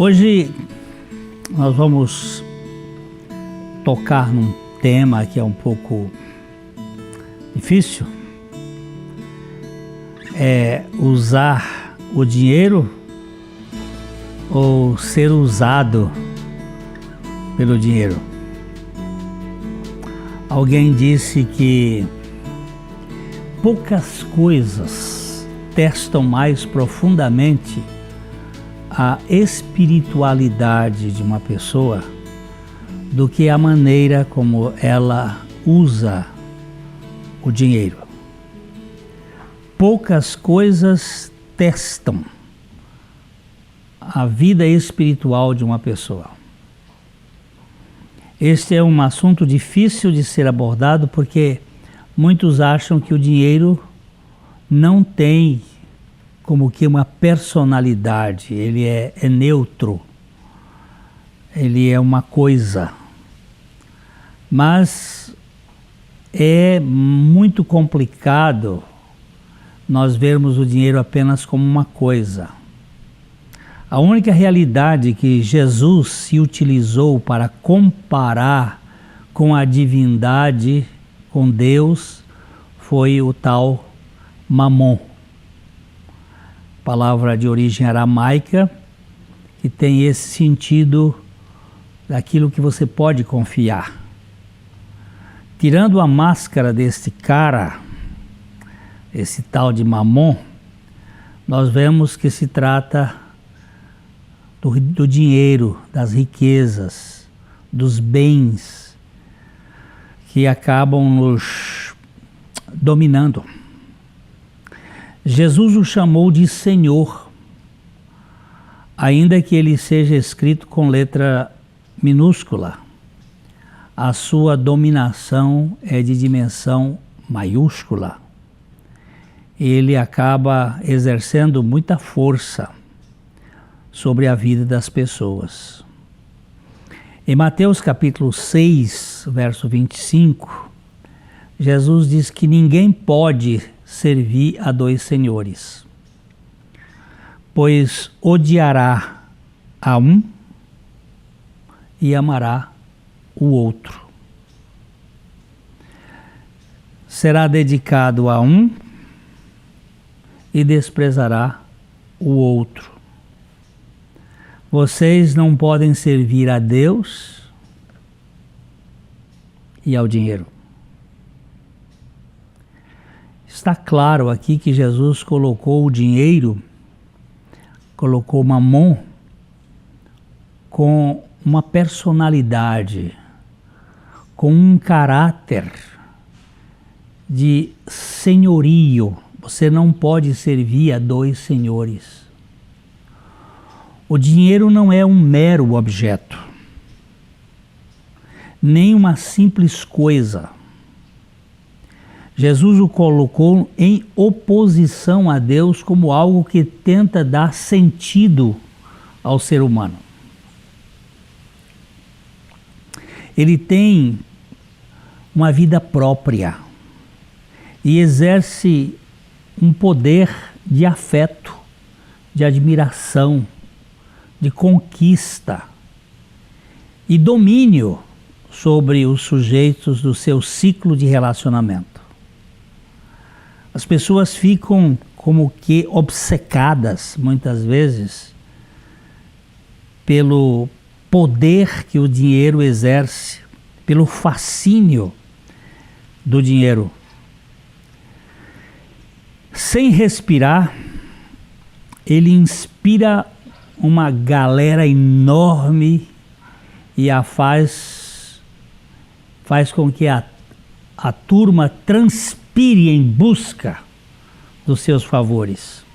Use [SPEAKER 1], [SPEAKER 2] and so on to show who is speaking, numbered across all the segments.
[SPEAKER 1] Hoje nós vamos tocar num tema que é um pouco difícil. É usar o dinheiro ou ser usado pelo dinheiro. Alguém disse que poucas coisas testam mais profundamente a espiritualidade de uma pessoa do que a maneira como ela usa o dinheiro. Poucas coisas testam a vida espiritual de uma pessoa. Este é um assunto difícil de ser abordado porque muitos acham que o dinheiro não tem como que uma personalidade, ele é neutro, ele é uma coisa. Mas é muito complicado nós vermos o dinheiro apenas como uma coisa. A única realidade que Jesus se utilizou para comparar com a divindade, com Deus, foi o tal Mamon. Palavra de origem aramaica, que tem esse sentido daquilo que você pode confiar. Tirando a máscara deste cara, esse tal de Mamon, nós vemos que se trata do dinheiro, das riquezas, dos bens que acabam nos dominando. Jesus o chamou de Senhor, ainda que ele seja escrito com letra minúscula. A sua dominação é de dimensão maiúscula. Ele acaba exercendo muita força sobre a vida das pessoas. Em Mateus capítulo 6, verso 25, Jesus diz que ninguém pode servir a dois senhores, pois odiará a um e amará o outro. Será dedicado a um e desprezará o outro. Vocês não podem servir a Deus e ao dinheiro. Está claro aqui que Jesus colocou o dinheiro, colocou Mamon com uma personalidade, com um caráter de senhorio. Você não pode servir a dois senhores. O dinheiro não é um mero objeto, nem uma simples coisa. Jesus o colocou em oposição a Deus como algo que tenta dar sentido ao ser humano. Ele tem uma vida própria e exerce um poder de afeto, de admiração, de conquista e domínio sobre os sujeitos do seu ciclo de relacionamento. As pessoas ficam como que obcecadas, muitas vezes, pelo poder que o dinheiro exerce, pelo fascínio do dinheiro. Sem respirar, ele inspira uma galera enorme e a faz com que a turma transpire em busca dos seus favores.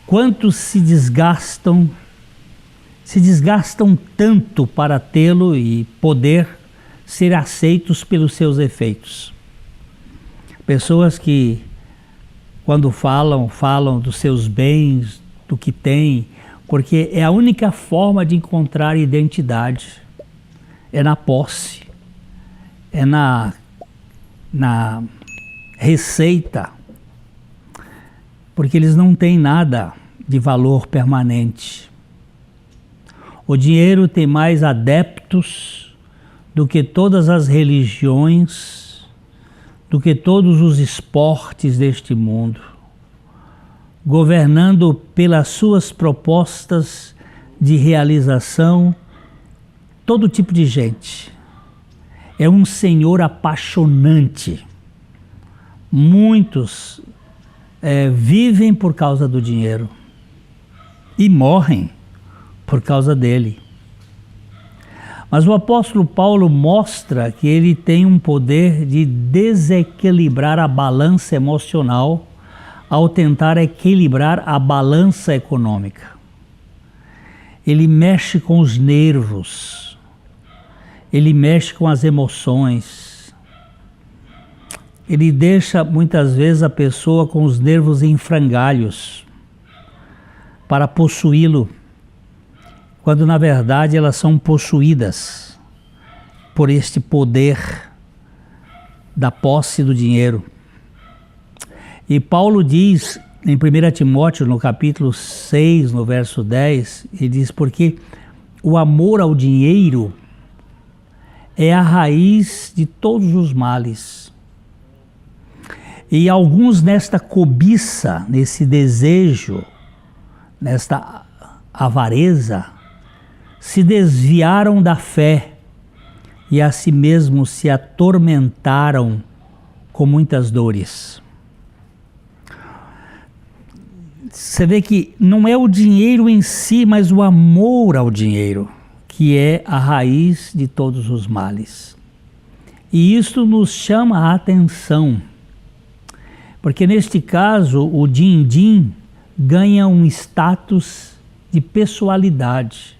[SPEAKER 1] Quantos se desgastam tanto para tê-lo e poder ser aceitos pelos seus efeitos. Pessoas que, quando falam dos seus bens, do que têm, porque é a única forma de encontrar identidade, é na posse, é na receita, porque eles não têm nada de valor permanente. O dinheiro tem mais adeptos do que todas as religiões, do que todos os esportes deste mundo, governando pelas suas propostas de realização todo tipo de gente. É um senhor apaixonante. Muitos vivem por causa do dinheiro e morrem por causa dele. Mas o apóstolo Paulo mostra que ele tem um poder de desequilibrar a balança emocional ao tentar equilibrar a balança econômica. Ele mexe com os nervos, ele mexe com as emoções, ele deixa muitas vezes a pessoa com os nervos em frangalhos para possuí-lo, quando na verdade elas são possuídas por este poder da posse do dinheiro. E Paulo diz em 1 Timóteo, no capítulo 6, no verso 10, ele diz: porque o amor ao dinheiro é a raiz de todos os males. E alguns nesta cobiça, nesse desejo, nesta avareza, se desviaram da fé e a si mesmos se atormentaram com muitas dores. Você vê que não é o dinheiro em si, mas o amor ao dinheiro, que é a raiz de todos os males. E isso nos chama a atenção, porque neste caso o din-din ganha um status de pessoalidade,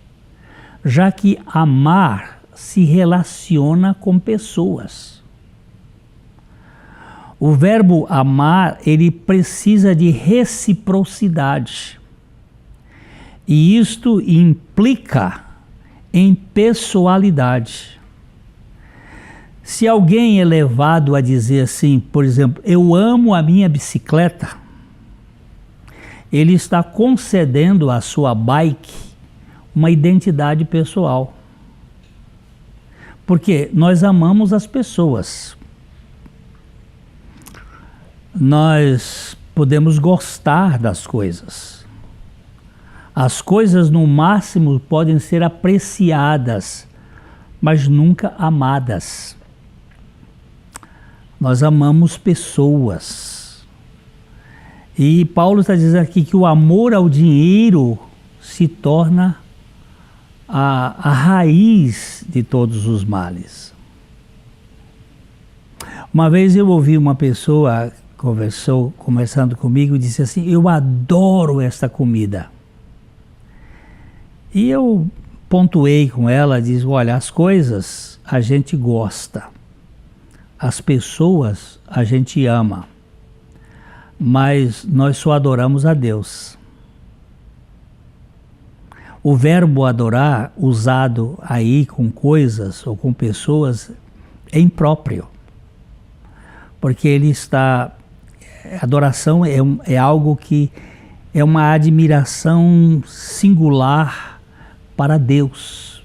[SPEAKER 1] já que amar se relaciona com pessoas. O verbo amar, ele precisa de reciprocidade. E isto implica em pessoalidade. Se alguém é levado a dizer assim, por exemplo, eu amo a minha bicicleta, ele está concedendo à sua bike uma identidade pessoal. Porque nós amamos as pessoas. Nós podemos gostar das coisas. As coisas, no máximo, podem ser apreciadas, mas nunca amadas. Nós amamos pessoas. E Paulo está dizendo aqui que o amor ao dinheiro se torna a raiz de todos os males. Uma vez eu ouvi uma pessoa conversando comigo e disse assim: eu adoro esta comida. E eu pontuei com ela, disse: olha, as coisas a gente gosta, as pessoas a gente ama, mas nós só adoramos a Deus. O verbo adorar, usado aí com coisas ou com pessoas, é impróprio, porque ele está... Adoração é algo que é uma admiração singular para Deus.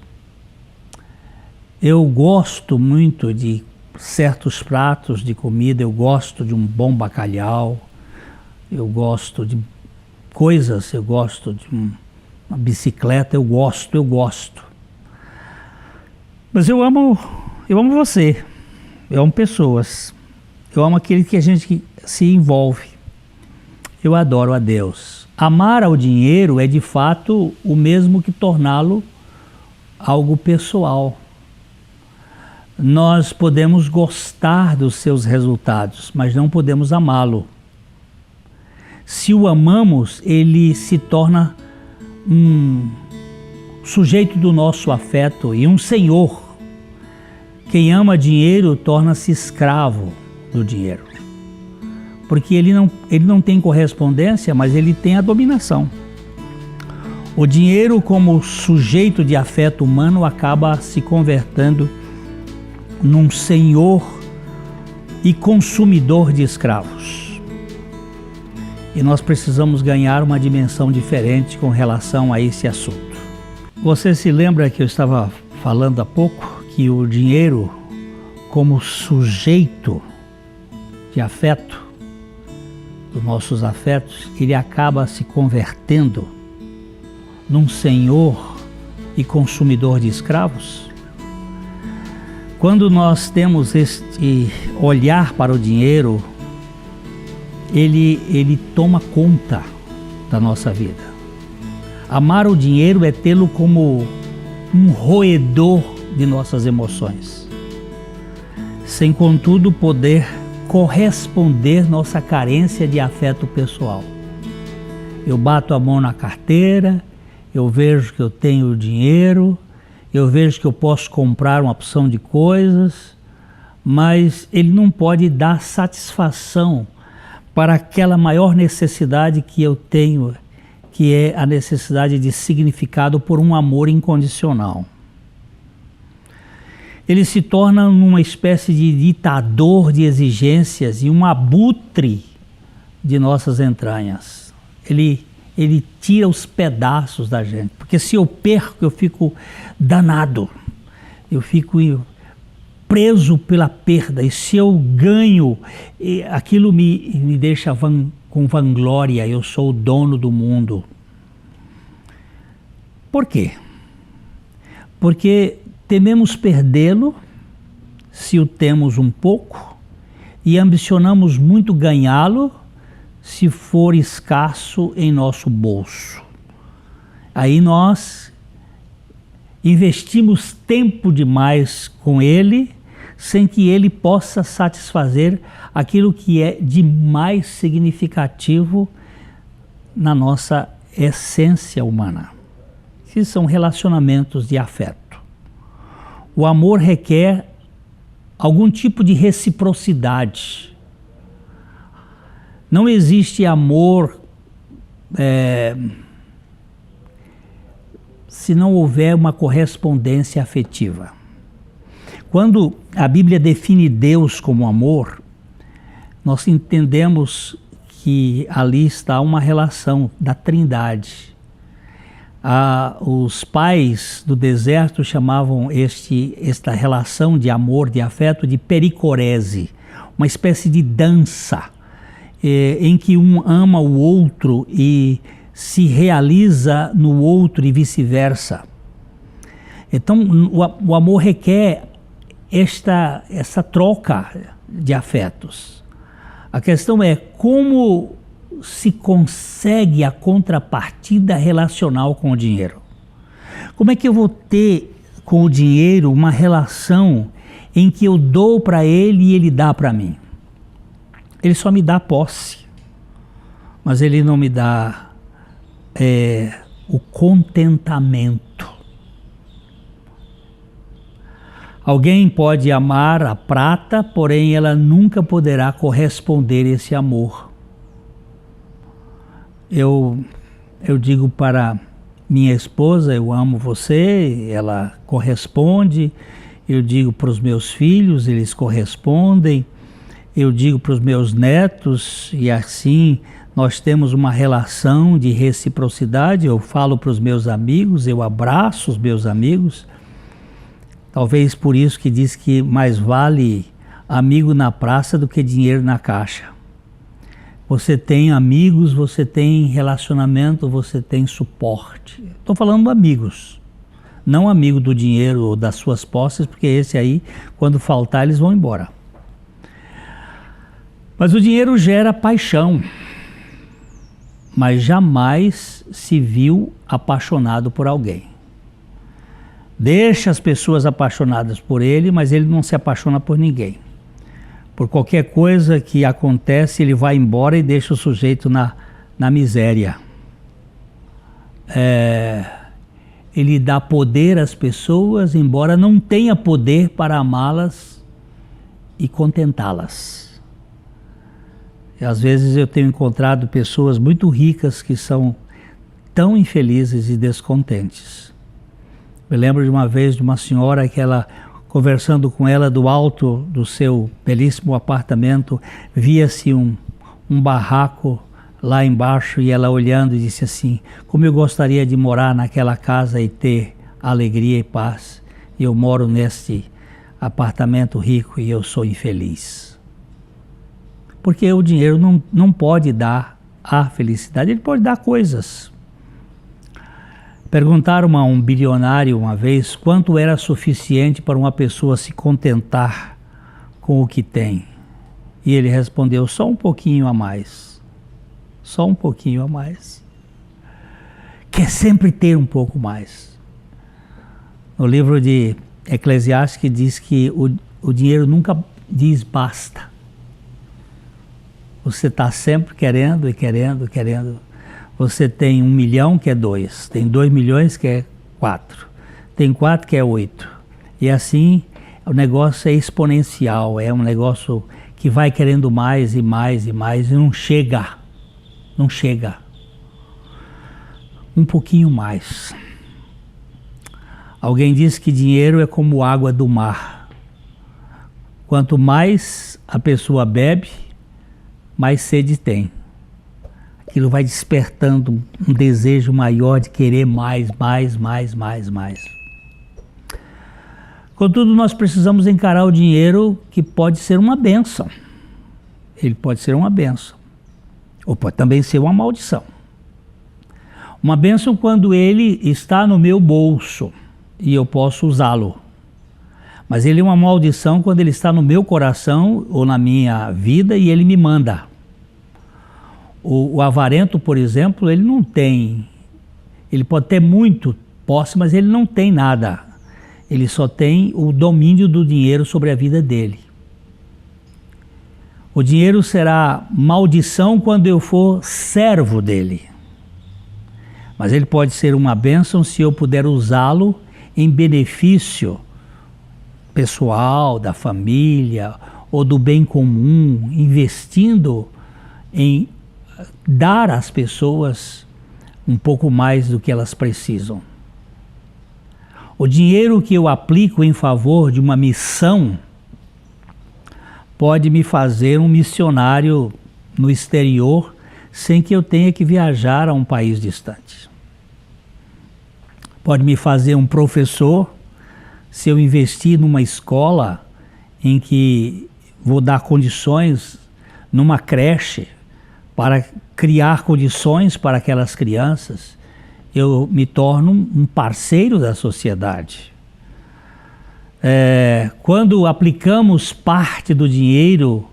[SPEAKER 1] Eu gosto muito de certos pratos de comida, eu gosto de um bom bacalhau, eu gosto de coisas, eu gosto de uma bicicleta, eu gosto. Mas eu amo você, eu amo pessoas, eu amo aquele que a gente se envolve. Eu adoro a Deus. Amar ao dinheiro é de fato o mesmo que torná-lo algo pessoal. Nós podemos gostar dos seus resultados, mas não podemos amá-lo. Se o amamos, ele se torna um sujeito do nosso afeto e um senhor. Quem ama dinheiro torna-se escravo do dinheiro, porque ele não tem correspondência, mas ele tem a dominação. O dinheiro, como sujeito de afeto humano, acaba se convertendo num senhor e consumidor de escravos. E nós precisamos ganhar uma dimensão diferente com relação a esse assunto. Você se lembra que eu estava falando há pouco que o dinheiro, como sujeito de afeto, dos nossos afetos, ele acaba se convertendo num senhor e consumidor de escravos? Quando nós temos este olhar para o dinheiro, ele toma conta da nossa vida. Amar o dinheiro é tê-lo como um roedor de nossas emoções, sem contudo poder corresponder nossa carência de afeto pessoal. Eu bato a mão na carteira, eu vejo que eu tenho dinheiro, eu vejo que eu posso comprar uma opção de coisas, mas ele não pode dar satisfação para aquela maior necessidade que eu tenho, que é a necessidade de significado por um amor incondicional. Ele se torna uma espécie de ditador de exigências e um abutre de nossas entranhas. Ele tira os pedaços da gente, porque se eu perco, eu fico danado, eu fico preso pela perda, e se eu ganho, aquilo me deixa com vanglória, eu sou o dono do mundo. Por quê? Porque tememos perdê-lo se o temos um pouco e ambicionamos muito ganhá-lo se for escasso em nosso bolso. Aí nós investimos tempo demais com ele sem que ele possa satisfazer aquilo que é de mais significativo na nossa essência humana, que são relacionamentos de afeto. O amor requer algum tipo de reciprocidade. Não existe amor se não houver uma correspondência afetiva. Quando a Bíblia define Deus como amor, nós entendemos que ali está uma relação da Trindade. Os pais do deserto chamavam esta relação de amor, de afeto, de pericorese, uma espécie de dança em que um ama o outro e se realiza no outro e vice-versa. Então, o amor requer essa troca de afetos. A questão é como se consegue a contrapartida relacional com o dinheiro. Como é que eu vou ter com o dinheiro uma relação em que eu dou para ele e ele dá para mim? Ele só me dá posse, mas ele não me dá o contentamento. Alguém pode amar a prata, porém ela nunca poderá corresponder a esse amor. Eu digo para minha esposa, eu amo você, ela corresponde. Eu digo para os meus filhos, eles correspondem. Eu digo para os meus netos, e assim nós temos uma relação de reciprocidade. Eu falo para os meus amigos, eu abraço os meus amigos. Talvez por isso que diz que mais vale amigo na praça do que dinheiro na caixa. Você tem amigos, você tem relacionamento, você tem suporte. Estou falando de amigos, não amigo do dinheiro ou das suas posses, porque esse aí, quando faltar, eles vão embora. Mas o dinheiro gera paixão, mas jamais se viu apaixonado por alguém. Deixa as pessoas apaixonadas por ele, mas ele não se apaixona por ninguém. Por qualquer coisa que acontece, ele vai embora e deixa o sujeito na miséria. Ele dá poder às pessoas, embora não tenha poder para amá-las e contentá-las. E às vezes eu tenho encontrado pessoas muito ricas que são tão infelizes e descontentes. Me lembro de uma vez de uma senhora que ela, conversando com ela do alto do seu belíssimo apartamento, via-se um barraco lá embaixo e ela olhando e disse assim: como eu gostaria de morar naquela casa e ter alegria e paz. Eu moro neste apartamento rico e eu sou infeliz. Porque o dinheiro não pode dar a felicidade, ele pode dar coisas. Perguntaram a um bilionário uma vez quanto era suficiente para uma pessoa se contentar com o que tem. E ele respondeu: só um pouquinho a mais. Só um pouquinho a mais. Quer sempre ter um pouco mais. No livro de Eclesiastes diz que o dinheiro nunca diz basta. Você está sempre querendo e querendo, querendo. Você tem 1 milhão que é 2, tem 2 milhões que é 4, tem 4 que é 8. E assim o negócio é exponencial, é um negócio que vai querendo mais e mais e mais e não chega. Não chega. Um pouquinho mais. Alguém diz que dinheiro é como água do mar. Quanto mais a pessoa bebe, mais sede tem. Aquilo vai despertando um desejo maior de querer mais. Contudo, nós precisamos encarar o dinheiro, que pode ser uma bênção. Ele pode ser uma bênção. Ou pode também ser uma maldição. Uma bênção quando ele está no meu bolso e eu posso usá-lo. Mas ele é uma maldição quando ele está no meu coração ou na minha vida e ele me manda. O avarento, por exemplo, ele não tem, ele pode ter muito posse, mas ele não tem nada. Ele só tem o domínio do dinheiro sobre a vida dele. O dinheiro será maldição quando eu for servo dele. Mas ele pode ser uma bênção se eu puder usá-lo em benefício pessoal, da família ou do bem comum, investindo em dar às pessoas um pouco mais do que elas precisam. O dinheiro que eu aplico em favor de uma missão pode me fazer um missionário no exterior sem que eu tenha que viajar a um país distante. Pode me fazer um professor se eu investir numa escola em que vou dar condições, numa creche, para criar condições para aquelas crianças. Eu me torno um parceiro da sociedade. Quando aplicamos parte do dinheiro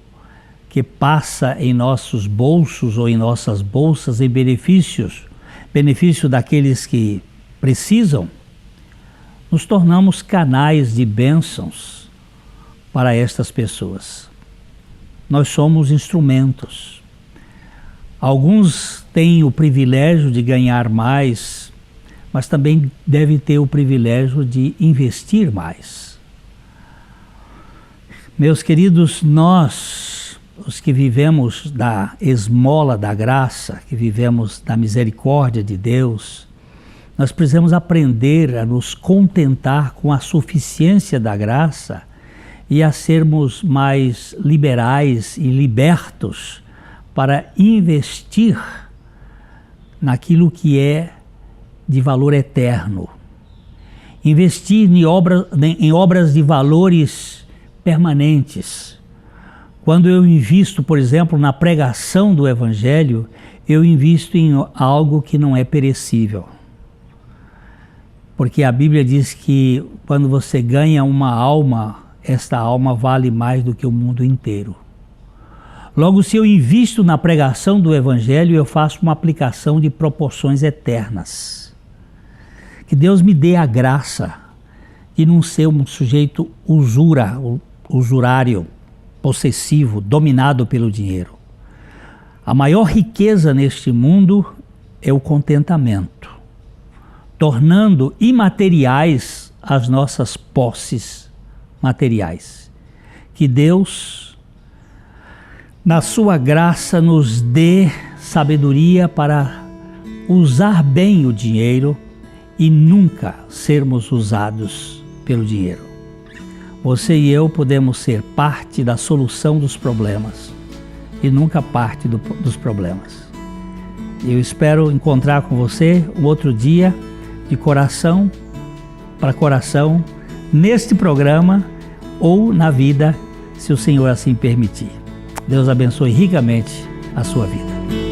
[SPEAKER 1] que passa em nossos bolsos ou em nossas bolsas em benefício daqueles que precisam, nos tornamos canais de bênçãos para estas pessoas. Nós somos instrumentos. Alguns têm o privilégio de ganhar mais, mas também devem ter o privilégio de investir mais. Meus queridos, nós, os que vivemos da esmola da graça, que vivemos da misericórdia de Deus, nós precisamos aprender a nos contentar com a suficiência da graça e a sermos mais liberais e libertos para investir naquilo que é de valor eterno. Investir em obras de valores permanentes. Quando eu invisto, por exemplo, na pregação do Evangelho, eu invisto em algo que não é perecível. Porque a Bíblia diz que quando você ganha uma alma, esta alma vale mais do que o mundo inteiro. Logo, se eu invisto na pregação do Evangelho, eu faço uma aplicação de proporções eternas. Que Deus me dê a graça de não ser um sujeito usurário, possessivo, dominado pelo dinheiro. A maior riqueza neste mundo é o contentamento, tornando imateriais as nossas posses materiais. Que Deus, na sua graça, nos dê sabedoria para usar bem o dinheiro e nunca sermos usados pelo dinheiro. Você e eu podemos ser parte da solução dos problemas e nunca parte dos problemas. Eu espero encontrar com você um outro dia, de coração para coração, neste programa ou na vida, se o Senhor assim permitir. Deus abençoe ricamente a sua vida.